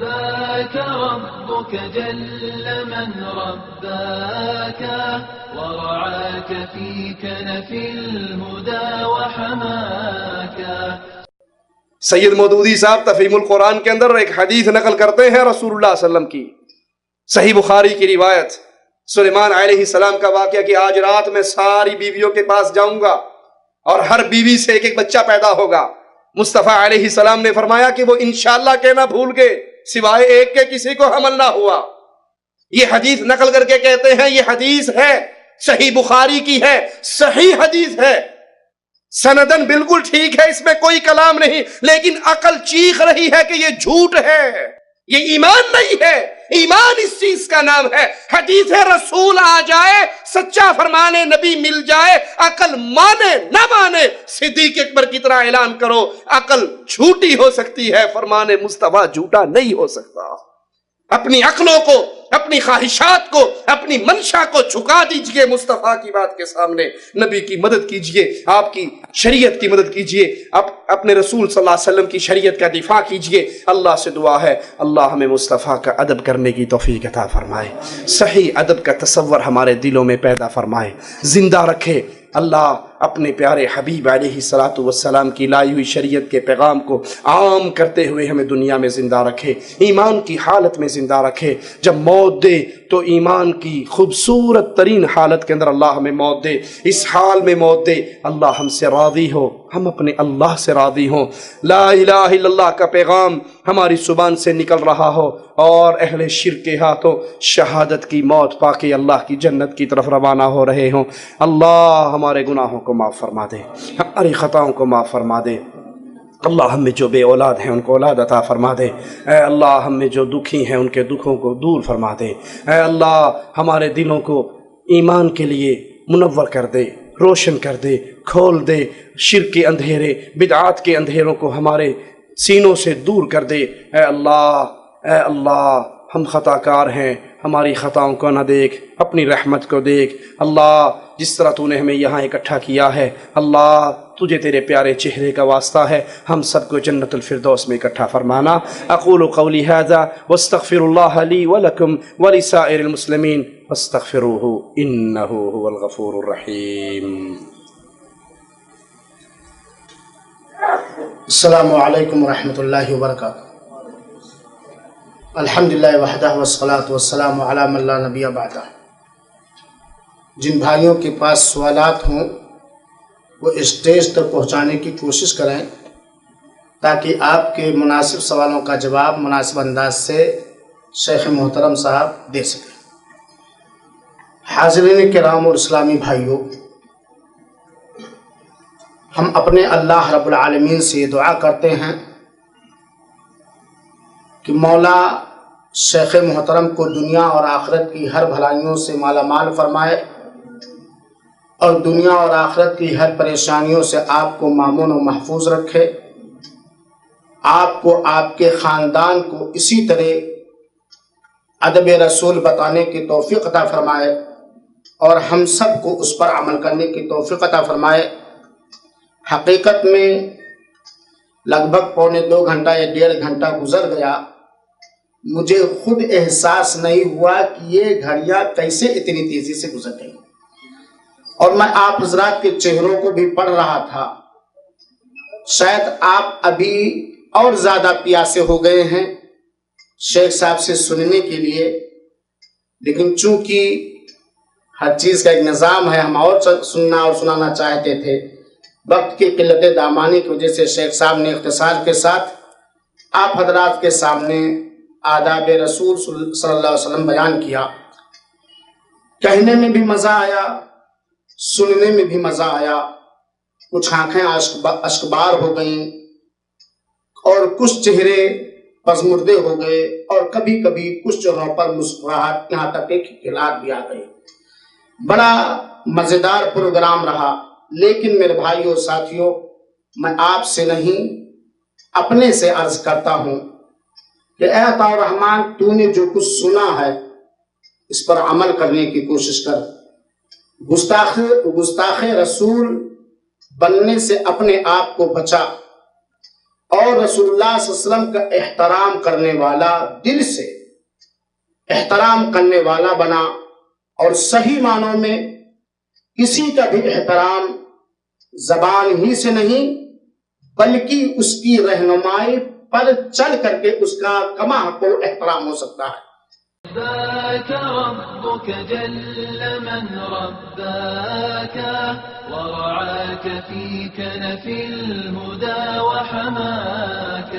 رباك ربك جل من رباك ورعاك في كنف الهدى وحماك. سید مودودی صاحب تفہیم القرآن کے اندر ایک حدیث نقل کرتے ہیں رسول اللہ صلی اللہ علیہ وسلم کی، صحیح بخاری کی روایت، سلیمان علیہ السلام کا واقعہ کہ آج رات میں ساری بیویوں کے پاس جاؤں گا اور ہر بیوی سے ایک ایک بچہ پیدا ہوگا. مصطفیٰ علیہ السلام نے فرمایا کہ وہ انشاءاللہ کہنا بھول گئے سوائے ایک کے کسی کو حمل نہ ہوا. یہ حدیث نقل کر کے کہتے ہیں یہ حدیث ہے، صحیح بخاری کی ہے، صحیح حدیث ہے، سندن بالکل ٹھیک ہے، اس میں کوئی کلام نہیں، لیکن عقل چیخ رہی ہے کہ یہ جھوٹ ہے، یہ ایمان نہیں ہے. ایمان اس چیز کا نام ہے حدیث رسول آ جائے، سچا فرمانے نبی مل جائے، عقل مانے نہ مانے، صدیق اکبر کی طرح اعلان کرو عقل جھوٹی ہو سکتی ہے، فرمانے مصطفیٰ جھوٹا نہیں ہو سکتا. اپنی عقلوں کو، اپنی خواہشات کو، اپنی منشا کو جھکا دیجئے مصطفیٰ کی بات کے سامنے. نبی کی مدد کیجئے، آپ کی شریعت کی مدد کیجئے، اپنے رسول صلی اللہ علیہ وسلم کی شریعت کا دفاع کیجئے. اللہ سے دعا ہے اللہ ہمیں مصطفیٰ کا ادب کرنے کی توفیق عطا فرمائے، صحیح ادب کا تصور ہمارے دلوں میں پیدا فرمائے، زندہ رکھے. اللہ اپنے پیارے حبیب علیہ السلام کی لائی ہوئی شریعت کے پیغام کو عام کرتے ہوئے ہمیں دنیا میں زندہ رکھے، ایمان کی حالت میں زندہ رکھے. جب موت دے تو ایمان کی خوبصورت ترین حالت کے اندر اللہ ہمیں موت دے. اس حال میں موت دے اللہ ہم سے راضی ہو، ہم اپنے اللہ سے راضی ہوں، لا الہ الا اللہ کا پیغام ہماری زبان سے نکل رہا ہو اور اہل شرک کے ہاتھوں شہادت کی موت پا کے اللہ کی جنت کی طرف روانہ ہو رہے ہوں. اللہ ہمارے گناہوں کو معاف فرما دے، ہماری خطاؤں کو معاف فرما دے. اللہ ہم میں جو بے اولاد ہیں ان کو اولاد عطا فرما دے. اے اللہ ہم میں جو دکھی ہیں ان کے دکھوں کو دور فرما دے. اے اللہ ہمارے دلوں کو ایمان کے لیے منور کر دے، روشن کر دے، کھول دے. شرک کے اندھیرے، بدعات کے اندھیروں کو ہمارے سینوں سے دور کر دے. اے اللہ ہم خطا کار ہیں، ہماری خطاؤں کو نہ دیکھ، اپنی رحمت کو دیکھ. اللہ جس طرح تو نے ہمیں یہاں اکٹھا کیا ہے، اللہ تجھے تیرے پیارے چہرے کا واسطہ ہے ہم سب کو جنت الفردوس میں اکٹھا فرمانا. اقول قولی ھذا واستغفر اللہ لی ولکم ولسائر المسلمین فاستغفروہ انہ هو الغفور الرحیم. السلام علیکم ورحمۃ اللہ وبرکاتہ. الحمدللہ وحدہ والصلاۃ والسلام علی من لا نبی بعدہ. جن بھائیوں کے پاس سوالات ہوں وہ اسٹیج تک پہنچانے کی کوشش کریں تاکہ آپ کے مناسب سوالوں کا جواب مناسب انداز سے شیخ محترم صاحب دے سکیں. حاضرین کرام اور اسلامی بھائیوں، ہم اپنے اللہ رب العالمین سے دعا کرتے ہیں کہ مولا شیخ محترم کو دنیا اور آخرت کی ہر بھلائیوں سے مالا مال فرمائے اور دنیا اور آخرت کی ہر پریشانیوں سے آپ کو مامون و محفوظ رکھے. آپ کو، آپ کے خاندان کو اسی طرح ادب رسول بتانے کی توفیق عطا فرمائے اور ہم سب کو اس پر عمل کرنے کی توفیق عطا فرمائے. حقیقت میں لگ بھگ پونے 2 گھنٹہ یا 1.5 گھنٹہ گزر گیا، مجھے خود احساس نہیں ہوا کہ یہ گھڑیاں کیسے اتنی تیزی سے گزر گئی. اور میں آپ حضرات کے چہروں کو بھی پڑھ رہا تھا، شاید آپ ابھی اور زیادہ پیاسے ہو گئے ہیں شیخ صاحب سے سننے کے لیے، لیکن چونکہ ہر چیز کا ایک نظام ہے، ہم اور سننا اور سنانا چاہتے تھے. وقت کی قلت دامانی کی وجہ سے شیخ صاحب نے اختصار کے ساتھ آپ حضرات کے سامنے آداب رسول صلی اللہ علیہ وسلم بیان کیا. کہنے میں بھی مزہ آیا، سننے میں بھی مزہ آیا. کچھ آنکھیں اشکبار ہو گئیں اور کچھ چہرے پژمردے ہو گئے اور کبھی کبھی کچھ چہروں پر مسکراہٹ، یہاں تک کہ کھلکھلاہٹ بھی آ گئی. بڑا مزیدار پروگرام رہا. لیکن میرے بھائیوں ساتھیوں، میں آپ سے نہیں اپنے سے عرض کرتا ہوں کہ اے عطا الرحمن، تو نے جو کچھ سنا ہے اس پر عمل کرنے کی کوشش کر. گستاخ رسول بننے سے اپنے آپ کو بچا اور رسول اللہ صلی اللہ علیہ وسلم کا احترام کرنے والا، دل سے احترام کرنے والا بنا، اور صحیح معنوں میں کسی کا بھی احترام زبان ہی سے نہیں بلکہ اس کی رہنمائی پر چل کر کے اس کا کما حق احترام ہو سکتا ہے۔ رباك ربك جل من رباك ورعاك في كنف الهدى وحماك